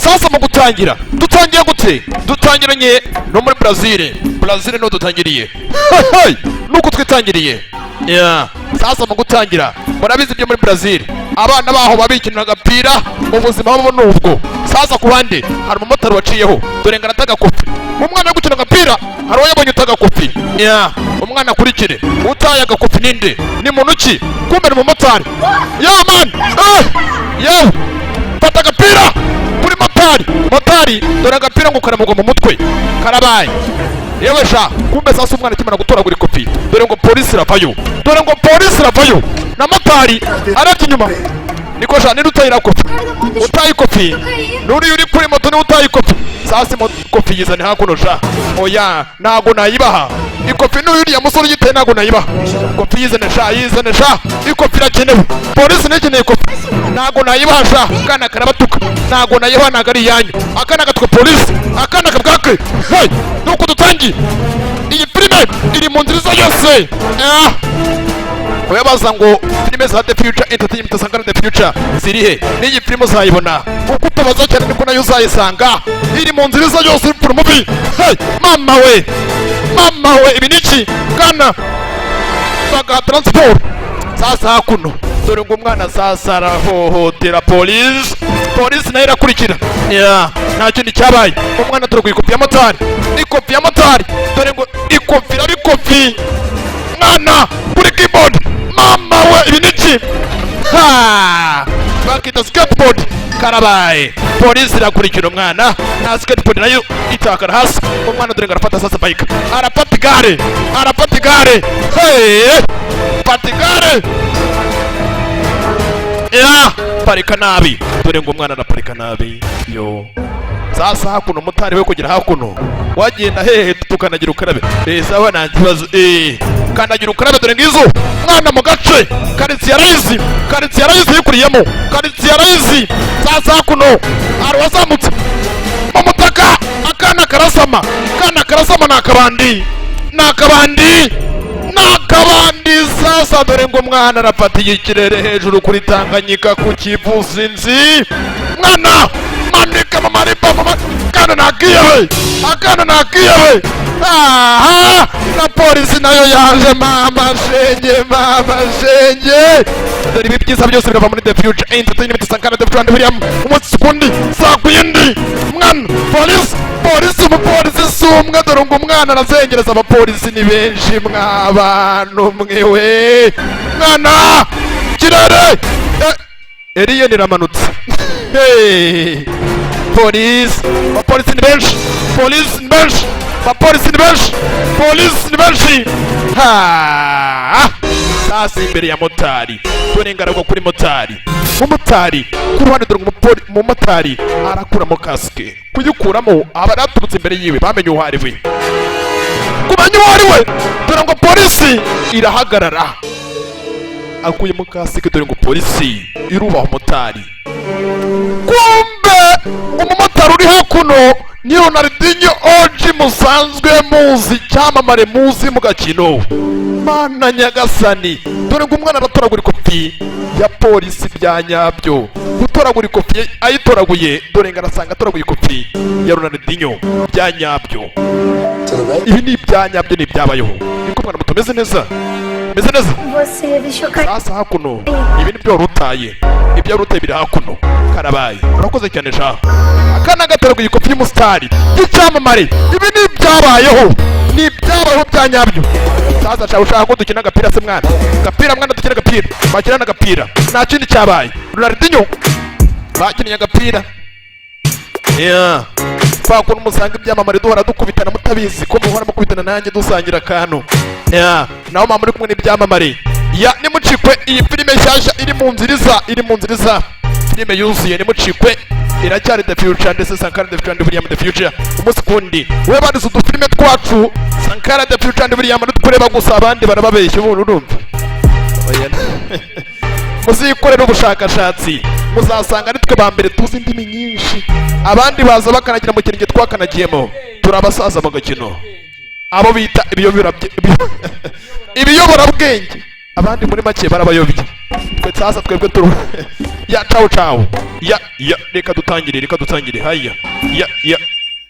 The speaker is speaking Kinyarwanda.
sasa mu gutangira dutangiye gute dutangiranye no muri Brazil no dutangiriye nuko twitangiriye sasa mu gutangira murabizi byo muri Brazil abana baho babikinira agapira ubuzima babo nubwo sasa ku bandi hari umumotari waciyeho dore ngana tagakopi umwana gukina agapira hari uyabonye utagakopi umwana kurikire utaye agakopi ninde ni muntu ki kumbe umumotari man fata agapira kuri motari dore agapira ngo karamugwa mu mutwe karabaye yewe sha kumbe sasa umwana kimana gutoragura ikopi dore ngo polisi iravayo na motari arati inyuma niko sha ninde utayira kopi utaye kopi nuri uri kuri moto ni utaye kopi sasa kopi yizane hakuno sha oya nago nayibaha ikopi n'uriya musore yiteye nago nayibaha kopi yizane sha ikopi irakenewe polisi nekeneye kopi nago nayibaha sha kana karabatuka nago nayibaha nagari yanyu akana gatwe polisi akana kabwake nuko dutangi iyi filime iri mu nzira yose Webaza ngo filime za The Future Entertainment Sankara The Future zirihe n'iyi filime uzayibona uko utabaza cyane niko nayo uzayisanga iri mu nzira yose iri mubi mama we ibi niki kana baga transport sasa hakuno dore ngo umwana sasa arahohotera polisi nayo irakurikira nta kindi cyabaye umwana turi kwikopi ya motari ikopi ya motari dore ngo ikopi mwana kuri keyboard mama we ibi niki bakita skateboard karabaye polisi irakurikira umwana na skateboard nayo itakara hasi umwana dore ngo arafata sasa bike arapata igare patigare parika nabi dore ngo umwana araparika nabi sasa hakuno motari we kugira hakuno wagenda hehe tukanagira ukarabe sawa nta kibazo kandagira ukarabe dore ngizo mwana mu gace karitsiye rayizi yikuriyemo karitsiye rayizi sasa hakuno ari wazamutse mu mutaka akana karasama nakabandi sasa dore ngo mwana arafatiye ikirere hejuru kuri Tanganyika ku Kivuzinzi mwana manika mamaripa akana nagiye na polisi nayo yaje mama shenge dore ibi byiza byose birava muri The Future Entertainment Sankara The Future William umunsi kundi sakuyindi mwana polisi sumwe dore ngo umwana arazengereza abapolisi ni benshi mw'abantu mwewe mwana kirere eriye niramanutse polisi ni benshi sasa imbere ya motari dore ngaragwa kuri motari umumotari ku ruhande dore umumotari arakuramo kasike kuyikuramo aba araturutse imbere yiwe bamenye uwo ari we dore ngo polisi irahagarara akuyemo kasike dore ngo polisi irubaha umumotari kumbe umumotari uri hakuno ni Ronaldinho OG musanzwe muzi cyamamare muzi mu gakino mana nyagasani dore ngo umwana aratoragura ikopi ya polisi bya nyabyo gutoragura ikopi ayitoraguye dore ngo arasanga atoraguye ikopi ya Ronaldinho bya nyabyo ibi ni bya nyabyo ni byabayeho niko mwana mutomeze neza sasa hakuno ibi ni byo rutaye ibyo rutaye biri hakuno karabaye urakoze cyane sha akana gataraguye ikopi y'umusitari y'icyamamare ibi ni byabayeho bya nyabyo sasa sha ushaka ko dukina agapira se mwana mwana dukina agapira bakina n'agapira nta kindi cyabaye Ronaldinho bakinnye agapira fakuna umusanga ibyamamare duhora dukubitana mutabizi ko muhora mukubitana nanjye dusangira akantu naho mama muri kumwe n'ibyamamare nimucikwe iyi filime nshyashya iri mu nziriza filime yuzuye nimucikwe iracyari The Future ndetse Sankara The Future and William The Future umunsi kundi we badize udufilime twacu Sankara The Future and William nitukureba gusa abandi barababeshya ubu urumva muzikorera ubushakashatsi muzasanga nitwe ba mbere tuzi indimi nyinshi abandi baza bakanagira mu kirenge twakanagiyemo turabasaza mu gakino abo bita ibiyoborabwenge abandi muri make barabayobye. Twe sasa twebwe turu ya cawu cawu. Ya reka dutangire haya. Ya